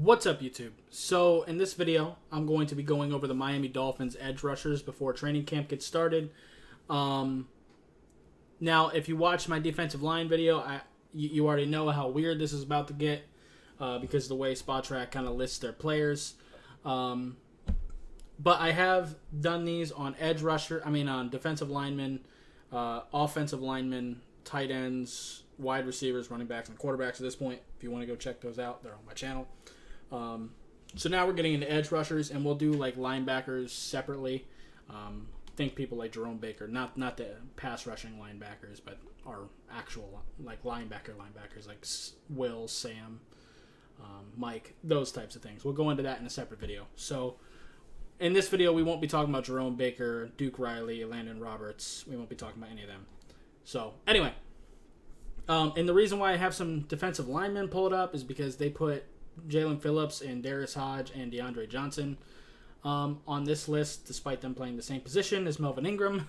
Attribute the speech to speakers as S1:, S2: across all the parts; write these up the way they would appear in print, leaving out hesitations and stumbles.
S1: What's up, YouTube? So, in this video, I'm going to be going over the Miami Dolphins edge rushers before training camp gets started. Now, if you watch my defensive line video, you already know how weird this is about to get because of the way SpotTrack kind of lists their players. But I have done these on on defensive linemen, offensive linemen, tight ends, wide receivers, running backs, and quarterbacks at this point. If you want to go check those out, they're on my channel. So now we're getting into edge rushers, and we'll do like linebackers separately. Think people like Jerome Baker, not the pass rushing linebackers, but our actual like linebackers like Will, Sam, Mike, those types of things. We'll go into that in a separate video. So in this video, we won't be talking about Jerome Baker, Duke Riley, Landon Roberts. We won't be talking about any of them. So anyway, and the reason why I have some defensive linemen pulled up is because they put Jalen Phillips and Darius Hodge and DeAndre Johnson on this list, despite them playing the same position as Melvin Ingram.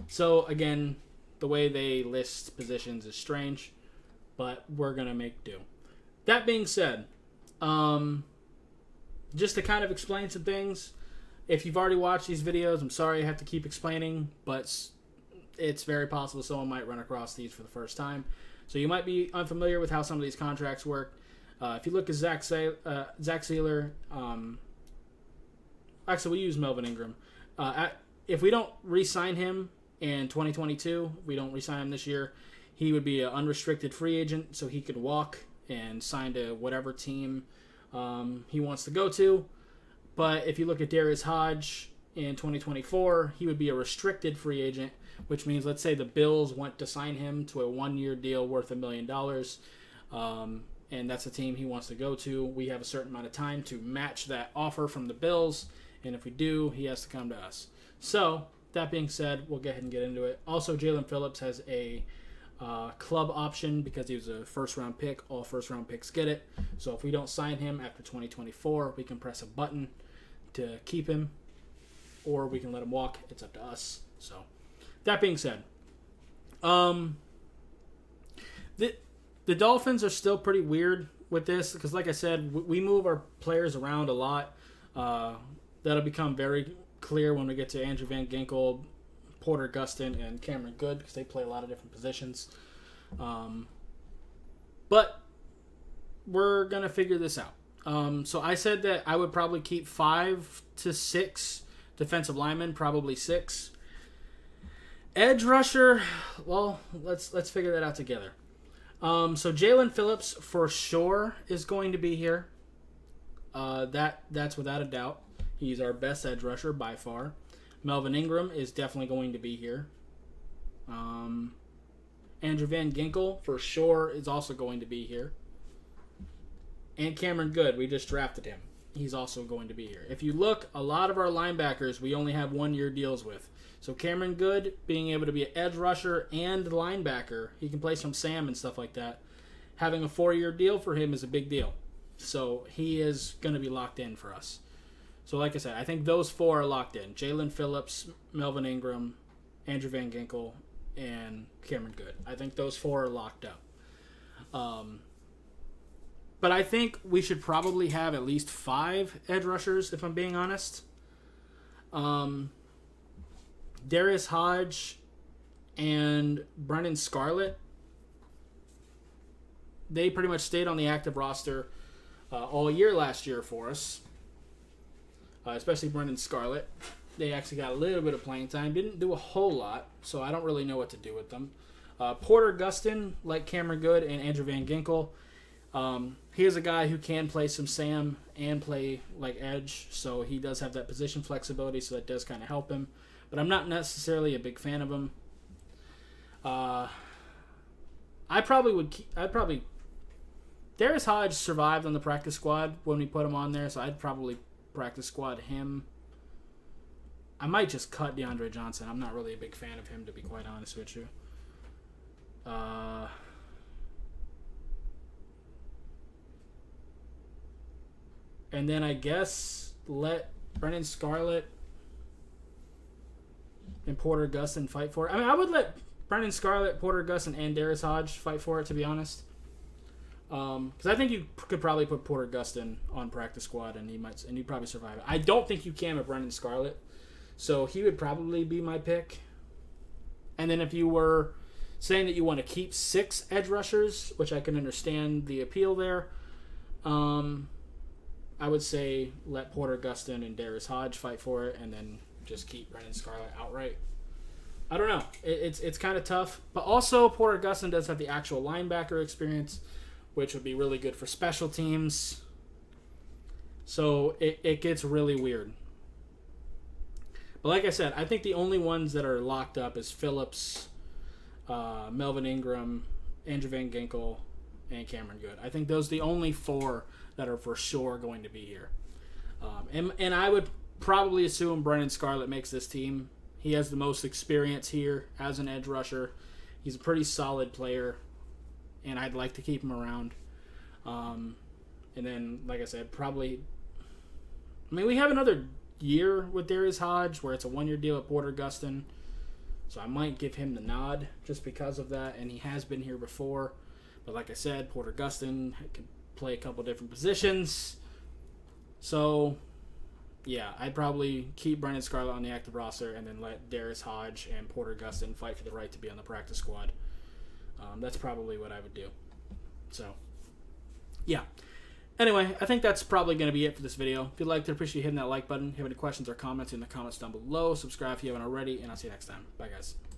S1: So again, the way they list positions is strange, but we're gonna make do. That being said, just to kind of explain some things, if you've already watched these videos, I'm sorry I have to keep explaining, but it's very possible someone might run across these for the first time. So you might be unfamiliar with how some of these contracts work. If you look at Zach Sealer, actually we use Melvin Ingram. If we don't re-sign him in 2022, we don't re-sign him this year, he would be an unrestricted free agent, so he could walk and sign to whatever team he wants to go to. But if you look at Darius Hodge in 2024, he would be a restricted free agent, which means, let's say the Bills want to sign him to a one-year deal worth $1 million, and that's the team he wants to go to. We have a certain amount of time to match that offer from the Bills, and if we do, he has to come to us. So, that being said, we'll go ahead and get into it. Also, Jalen Phillips has a club option because he was a first-round pick. All first-round picks get it. So, if we don't sign him after 2024, we can press a button to keep him, or we can let him walk. It's up to us. So, that being said, the Dolphins are still pretty weird with this because, like I said, we move our players around a lot. That'll become very clear when we get to Andrew Van Ginkel, Porter Gustin, and Cameron Good because they play a lot of different positions. But we're going to figure this out. So I said that I would probably keep 5 to 6 defensive linemen, probably 6. Edge rusher, well, let's figure that out together. So Jalen Phillips for sure is going to be here. That's without a doubt. He's our best edge rusher by far. Melvin Ingram is definitely going to be here. Andrew Van Ginkel for sure is also going to be here. And Cameron Good, we just drafted him. He's also going to be here. If you look, a lot of our linebackers we only have 1-year deals with. So Cameron Good being able to be an edge rusher and linebacker, he can play some Sam and stuff like that. Having a 4-year deal for him is a big deal. So he is going to be locked in for us. So like I said, I think those 4 are locked in. Jalen Phillips, Melvin Ingram, Andrew Van Ginkel, and Cameron Good. I think those 4 are locked up. But I think we should probably have at least 5 edge rushers, if I'm being honest. Darius Hodge and Brennan Scarlett, they pretty much stayed on the active roster all year last year for us, especially Brennan Scarlett. They actually got a little bit of playing time. Didn't do a whole lot, so I don't really know what to do with them. Porter Gustin, like Cameron Good and Andrew Van Ginkel, he is a guy who can play some Sam and play like edge, so he does have that position flexibility, so that does kind of help him. But I'm not necessarily a big fan of him. Darius Hodge survived on the practice squad when we put him on there, so I'd probably practice squad him. I might just cut DeAndre Johnson. I'm not really a big fan of him, to be quite honest with you. And then I guess let Brennan Scarlett and Porter Gustin fight for it. I mean, I would let Brennan Scarlett, Porter Gustin, and Darius Hodge fight for it, to be honest. Because I think you could probably put Porter Gustin on practice squad, and he'd probably survive it. I don't think you can with Brendan Scarlett, so he would probably be my pick. And then if you were saying that you want to keep 6 edge rushers, which I can understand the appeal there, I would say let Porter Gustin and Darius Hodge fight for it, and then just keep Brendan Scarlett outright. I don't know. It's kind of tough. But also, Porter Gustin does have the actual linebacker experience, which would be really good for special teams. So it gets really weird. But like I said, I think the only ones that are locked up is Phillips, Melvin Ingram, Andrew Van Ginkel, and Cameron Good. I think those are the only 4 that are for sure going to be here. And I would probably assume Brendan Scarlett makes this team. He has the most experience here as an edge rusher. He's a pretty solid player, and I'd like to keep him around. And then, like I said, probably... I mean, we have another year with Darius Hodge where it's a 1-year deal with Porter Gustin. So I might give him the nod just because of that, and he has been here before. But like I said, Porter Gustin could play a couple different positions. So, yeah, I'd probably keep Brendan Scarlett on the active roster and then let Darius Hodge and Porter Gustin fight for the right to be on the practice squad. That's probably what I would do. So, yeah. Anyway, I think that's probably going to be it for this video. If you liked it, appreciate you hitting that like button. If you have any questions or comments in the comments down below, subscribe if you haven't already, and I'll see you next time. Bye, guys.